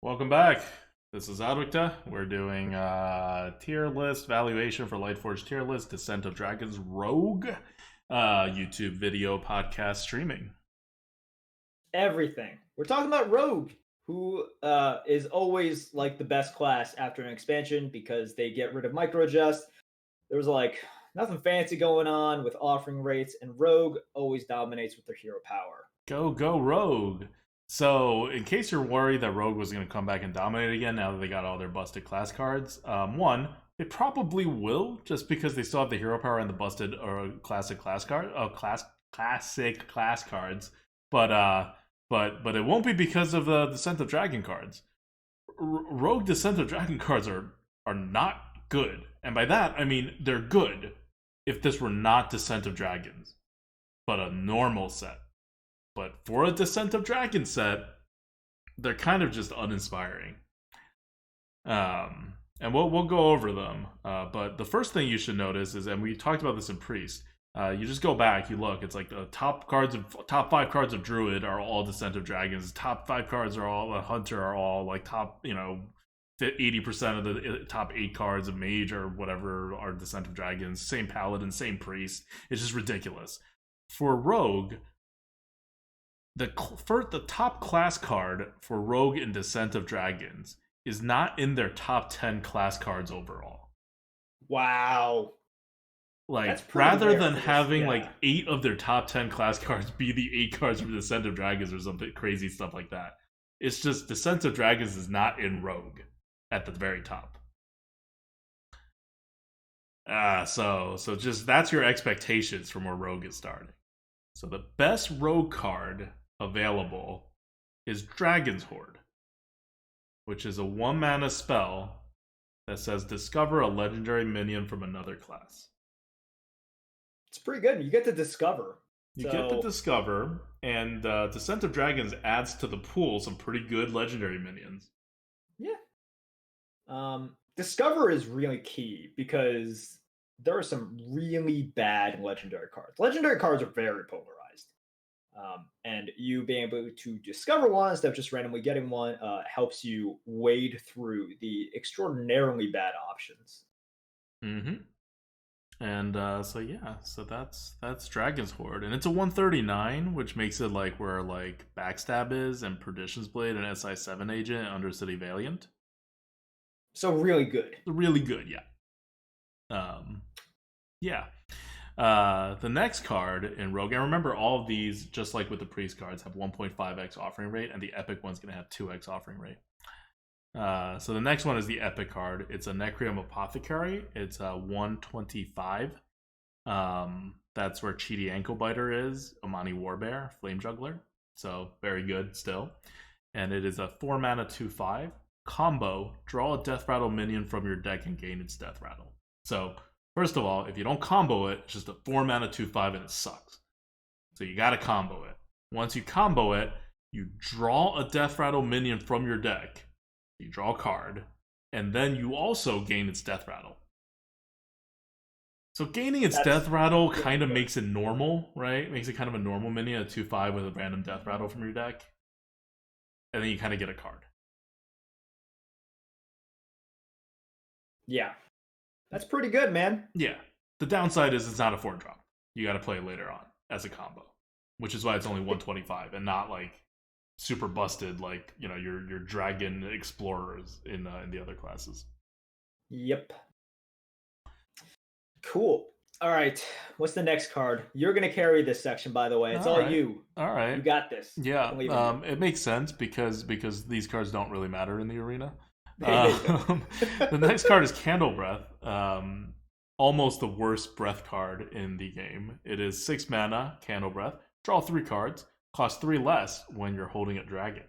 Welcome back. This is Adwicta. We're doing tier list valuation for Lightforge tier list, Descent of Dragons Rogue, YouTube video podcast streaming. Everything. We're talking about Rogue, who is always like the best class after an expansion because they get rid of microadjusts. There was like nothing fancy going on with offering rates, and Rogue always dominates with their hero power. Go Rogue. So, in case you're worried that Rogue was going to come back and dominate again now that they got all their busted class cards, one, they probably will, just because they still have the hero power and the busted or classic class card, classic class cards. But it won't be because of the Descent of Dragon cards. Rogue Descent of Dragon cards are not good, and by that I mean they're good. If this were not Descent of Dragons, but a normal set. But for a Descent of Dragon set, they're kind of just uninspiring. And we'll go over them. But the first thing you should notice is, and we talked about this in Priest, you just go back, you look, it's like the top 5 cards of Druid are all Descent of Dragons. Top 5 cards are all Hunter are all like top, 80% of the top 8 cards of Mage or whatever are Descent of Dragons. Same Paladin, same Priest. It's just ridiculous. For Rogue, the top class card for Rogue and Descent of Dragons is not in their top 10 class cards overall. Wow. Like, rather than having like 8 of their top 10 class cards be the 8 cards from Descent of Dragons or something crazy stuff like that, it's just Descent of Dragons is not in Rogue at the very top. So just that's your expectations from where Rogue is starting. So the best Rogue card available is Dragon's Horde, which is a 1-mana spell that says discover a legendary minion from another class. It's pretty good. You get to discover. You get to discover, and Descent of Dragons adds to the pool some pretty good legendary minions. Yeah. Discover is really key because there are some really bad legendary cards. Legendary cards are very polarized. And you being able to discover one instead of just randomly getting one helps you wade through the extraordinarily bad options. Mm-hmm. And so that's Dragon's Horde, and it's a 139, which makes it like where like Backstab is and Perdition's Blade and SI7 Agent and Undercity Valiant. So really good. Really good, yeah. Yeah. The next card in Rogue, and remember all of these, just like with the Priest cards, have 1.5x offering rate, and the Epic one's going to have 2x offering rate. So the next one is the Epic card. It's a Necrium Apothecary. It's a 125. That's where Cheaty Ankle-Biter is, Omani Warbear, Flame Juggler. So very good still. And it is a 4-mana 2/5. Combo, draw a Death Rattle minion from your deck and gain its Death Rattle. So first of all, if you don't combo it, it's just a 4-mana 2/5 and it sucks. So you gotta combo it. Once you combo it, you draw a Death Rattle minion from your deck. You draw a card, and then you also gain its Death Rattle. So gaining its Death Rattle kind of makes it normal, right? Makes it kind of a normal minion, a 2/5 with a random Death Rattle from your deck. And then you kind of get a card. Yeah. That's pretty good, man. Yeah. The downside is it's not a 4-drop. You got to play it later on as a combo, which is why it's only 125 and not like super busted like your Dragon Explorers in the other classes. Yep. Cool. All right. What's the next card? You're gonna carry this section, by the way. It's all you. All right. You got this. Yeah. It makes sense because these cards don't really matter in the arena. The next card is Candle Breath. Almost the worst breath card in the game. It is 6 mana, Candle Breath. Draw 3 cards. Cost 3 less when you're holding a dragon.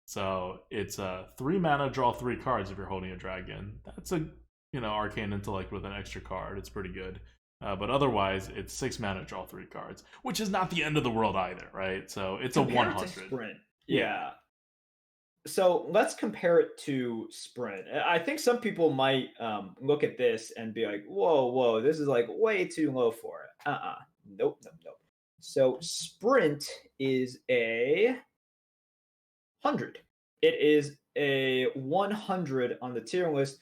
So it's a 3 mana, draw 3 cards if you're holding a dragon. That's a Arcane Intellect with an extra card. It's pretty good. But otherwise, it's 6 mana, draw 3 cards, which is not the end of the world either, right? So it's Compared a 100. to Sprint. Yeah. So let's compare it to Sprint. I think some people might look at this and be like, whoa, this is like way too low for it. Nope. So Sprint is a 100. It is a 100 on the tier list.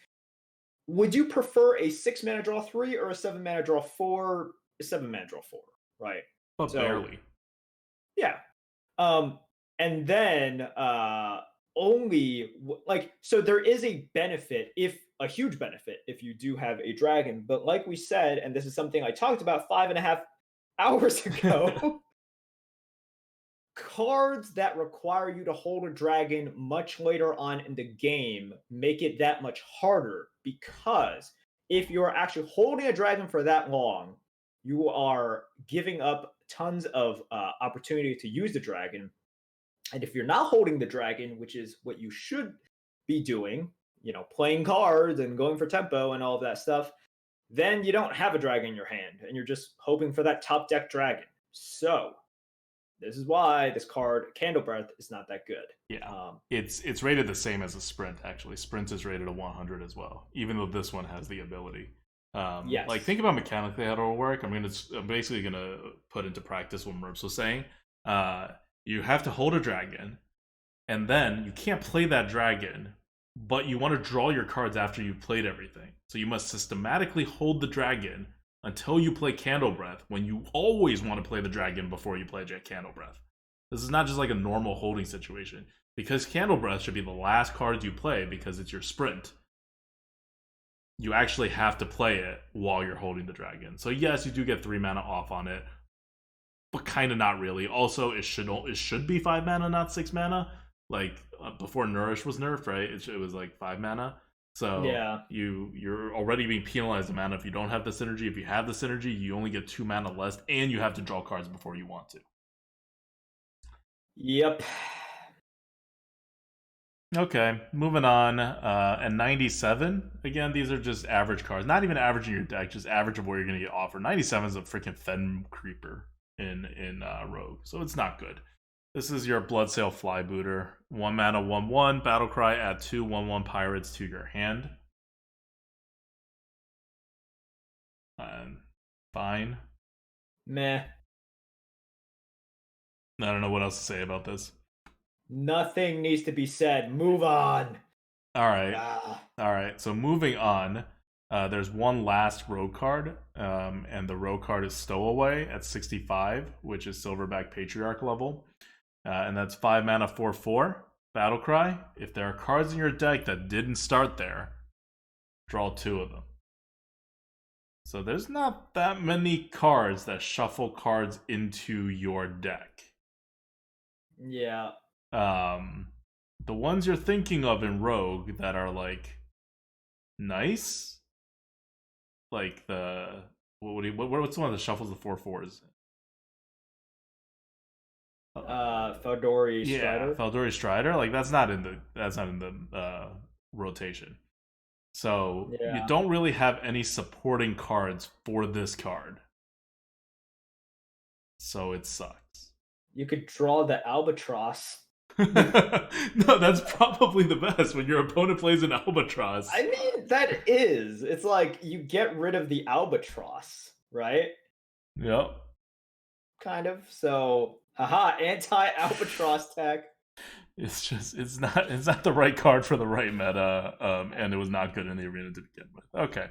Would you prefer a 6 mana draw 3 or a 7 mana draw 4? A 7 mana draw 4, right? But So barely. yeah. Um, and then so there is a benefit, if a huge benefit, if you do have a dragon. But like we said, and this is something I talked about 5.5 hours ago, cards that require you to hold a dragon much later on in the game make it that much harder, because if you're actually holding a dragon for that long, you are giving up tons of opportunity to use the dragon. And if you're not holding the dragon, which is what you should be doing, playing cards and going for tempo and all of that stuff, then you don't have a dragon in your hand and you're just hoping for that top deck dragon. So this is why this card, Candle Breath, is not that good. Yeah. It's rated the same as a sprint, actually. Sprint is rated a 100 as well, even though this one has the ability. Like, Yes. think about mechanically how it'll work. I'm basically gonna put into practice what Merps was saying. You have to hold a dragon, and then you can't play that dragon, but you want to draw your cards after you've played everything. So you must systematically hold the dragon until you play Candle Breath, when you always want to play the dragon before you play Candle Breath. This is not just like a normal holding situation. Because Candle Breath should be the last card you play because it's your sprint, you actually have to play it while you're holding the dragon. So yes, you do get 3 mana off on it, but kind of not really. Also, it should be 5 mana, not 6 mana. Like before Nourish was nerfed, right? It was like 5 mana. So Yeah. you're already being penalized the mana if you don't have the synergy. If you have the synergy, you only get 2 mana less, and you have to draw cards before you want to. Yep. Okay, moving on. And 97. Again, these are just average cards. Not even average in your deck, just average of where you're going to get offered. 97 is a freaking Fen Creeper in Rogue, so it's not good. This is your Bloodsail Flybooter. 1 mana, 1/1. Battlecry, add 2 1/1 pirates to your hand. Fine. Meh. I don't know what else to say about this. Nothing needs to be said. Move on. All right. Ah. All right. So moving on, there's one last rogue card, and the rogue card is Stowaway at 65, which is Silverback Patriarch level. And that's 5 mana 4/4. Battlecry. If there are cards in your deck that didn't start there, draw 2 of them. So there's not that many cards that shuffle cards into your deck. Yeah. The ones you're thinking of in Rogue that are like nice, like what's the one that shuffles the 4/4s? Feldori Strider. Feldori Strider. Like that's not in the rotation. So you don't really have any supporting cards for this card. So it sucks. You could draw the Albatross. No, that's probably the best when your opponent plays an Albatross. I mean, that is. It's like you get rid of the Albatross, right? Yep. Kind of. So, haha, anti-Albatross tech. It's not the right card for the right meta, and it was not good in the arena to begin with. Okay,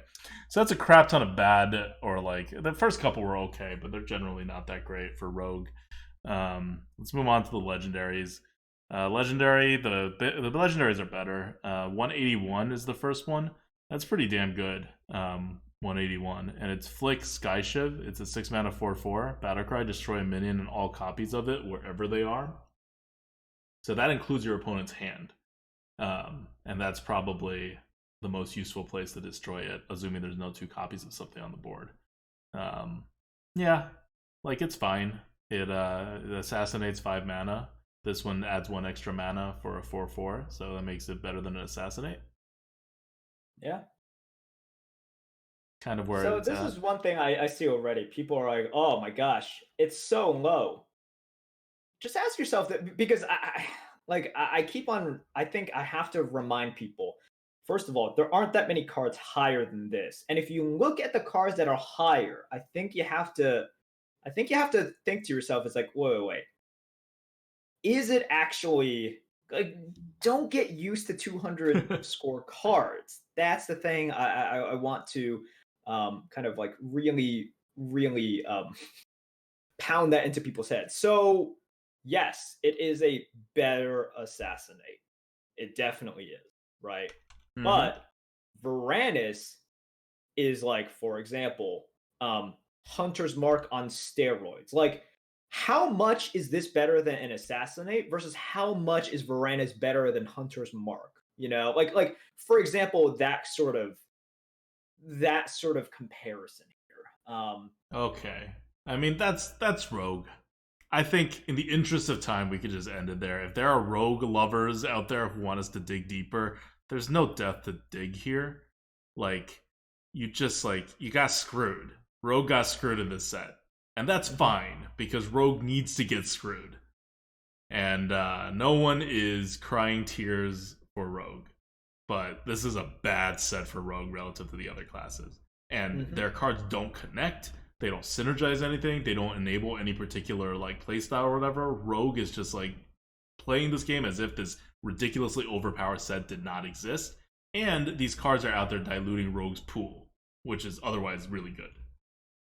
so that's a crap ton of bad, or like the first couple were okay, but they're generally not that great for Rogue. Let's move on to the legendaries. Legendary, the legendaries are better. 181 is the first one. That's pretty damn good. 181, and it's Flick Skyshiv. It's a 6 mana 4/4. Battlecry, destroy a minion and all copies of it wherever they are. So that includes your opponent's hand. And that's probably the most useful place to destroy it, assuming there's no 2 copies of something on the board. Yeah, like it's fine. It assassinates 5 mana. This one adds 1 extra mana for a 4/4, so that makes it better than an assassinate. Yeah. Kind of where so it's this at. is one thing I see already. People are like, "Oh my gosh, it's so low." Just ask yourself that, because I keep on. I think I have to remind people. First of all, there aren't that many cards higher than this, and if you look at the cards that are higher, I think you have to think to yourself, it's like, wait. Is it actually like, don't get used to 200 score cards. That's the thing I want to kind of like really pound that into people's heads. So yes, it is a better assassinate. It definitely is, right? Hmm. But Varanus is like, for example, Hunter's Mark on steroids. Like, how much is this better than an assassinate versus how much is Varanus better than Hunter's Mark? You know, like for example, that sort of comparison here. Okay. I mean, that's Rogue. I think in the interest of time, we could just end it there. If there are Rogue lovers out there who want us to dig deeper, there's no depth to dig here. Like, you got screwed. Rogue got screwed in this set. And that's Mhm. fine, because Rogue needs to get screwed. And no one is crying tears for Rogue. But this is a bad set for Rogue relative to the other classes. And Mhm. their cards don't connect. They don't synergize anything. They don't enable any particular like playstyle or whatever. Rogue is just like playing this game as if this ridiculously overpowered set did not exist. And these cards are out there diluting Rogue's pool, which is otherwise really good.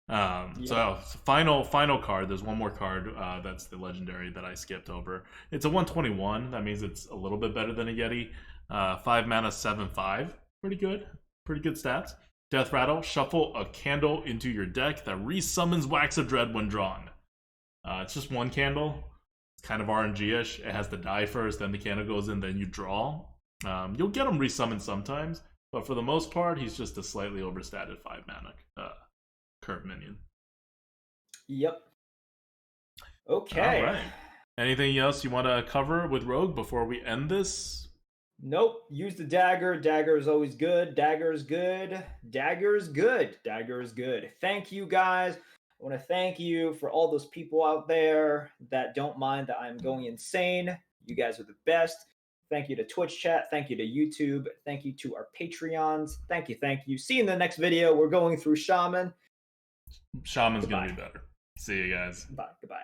Yep. So final card. There's one more card. That's the legendary that I skipped over. It's a 121. That means it's a little bit better than a Yeti. 5 mana, 7/5. Pretty good. Pretty good stats. Death Rattle. Shuffle a candle into your deck that resummons Wax of Dread when drawn. It's just one candle. It's kind of RNG-ish. It has to die first, then the candle goes in, then you draw. You'll get him resummoned sometimes, but for the most part, he's just a slightly overstated 5 mana curve minion. Yep. All Okay. right. Anything else you want to cover with Rogue before we end this? Nope. Use the dagger. Dagger is always good. Dagger is good. Dagger is good. Dagger is good. Thank you guys. I want to thank you for all those people out there that don't mind that I'm going insane. You guys are the best. Thank you to Twitch chat. Thank you to YouTube. Thank you to our Patreons. Thank you. Thank you. See you in the next video. We're going through Shaman. Shaman's going Goodbye. to be better. See you guys. Bye. Goodbye.